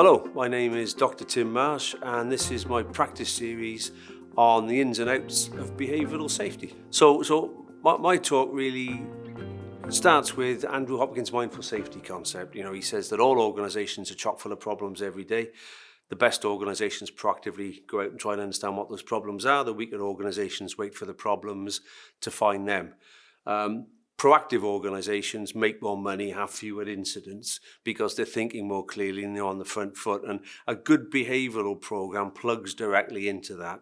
Hello, my name is Dr. Tim Marsh and this is my practice series on the ins and outs of behavioural safety. So my talk really starts with Andrew Hopkins' mindful safety concept. You know, he says that all organisations are chock full of problems every day. The best organisations proactively go out and try and understand what those problems are. The weaker organisations wait for the problems to find them. Proactive organisations make more money, have fewer incidents because they're thinking more clearly and they're on the front foot. And a good behavioural programme plugs directly into that.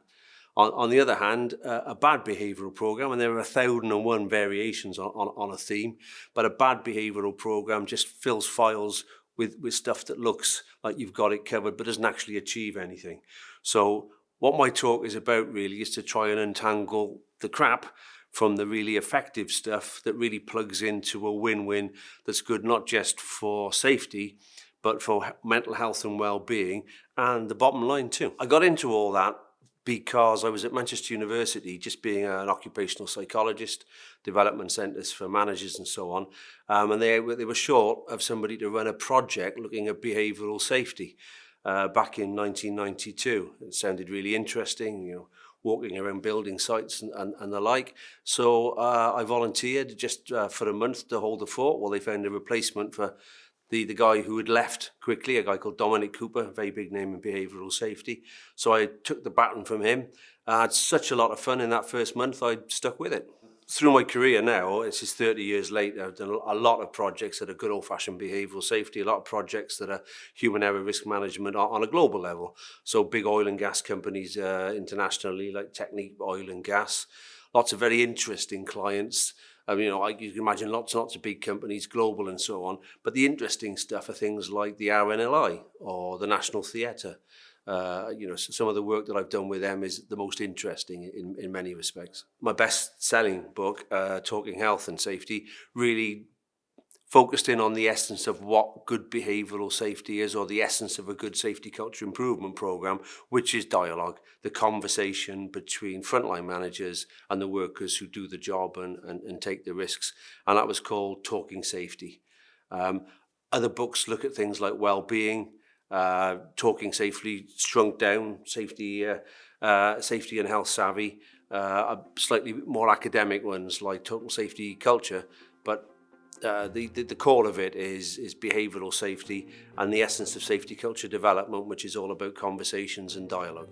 On the other hand, a bad behavioural programme, and there are 1,001 variations on a theme, but a bad behavioural programme just fills files with stuff that looks like you've got it covered but doesn't actually achieve anything. So what my talk is about really is to try and untangle the crap from the really effective stuff that really plugs into a win-win that's good not just for safety, but for mental health and well-being, and the bottom line too. I got into all that because I was at Manchester University, just being an occupational psychologist, development centres for managers and so on, and they were short of somebody to run a project looking at behavioural safety back in 1992. It sounded really interesting, you know, walking around building sites and the like. So I volunteered just for a month to hold the fort while they found a replacement for the guy who had left quickly, a guy called Dominic Cooper, a very big name in behavioural safety. So I took the baton from him. I had such a lot of fun in that first month, I stuck with it. Through my career now, it's just 30 years later, I've done a lot of projects that are good old-fashioned behavioural safety, a lot of projects that are human error risk management on a global level. So big oil and gas companies internationally, like Technip Oil and Gas, lots of very interesting clients. You know, you can imagine lots and lots of big companies, global and so on. But the interesting stuff are things like the RNLI or the National Theatre. You know, so some of the work that I've done with them is the most interesting in many respects. My best-selling book, Talking Health and Safety, really focused in on the essence of what good behavioural safety is, or the essence of a good safety culture improvement programme, which is dialogue, the conversation between frontline managers and the workers who do the job and take the risks. And that was called Talking Safety. Other books look at things like well-being, Talking Safely, shrunk down, safety and health savvy, slightly more academic ones like Total Safety Culture, but the core of it is behavioural safety and the essence of safety culture development, which is all about conversations and dialogue.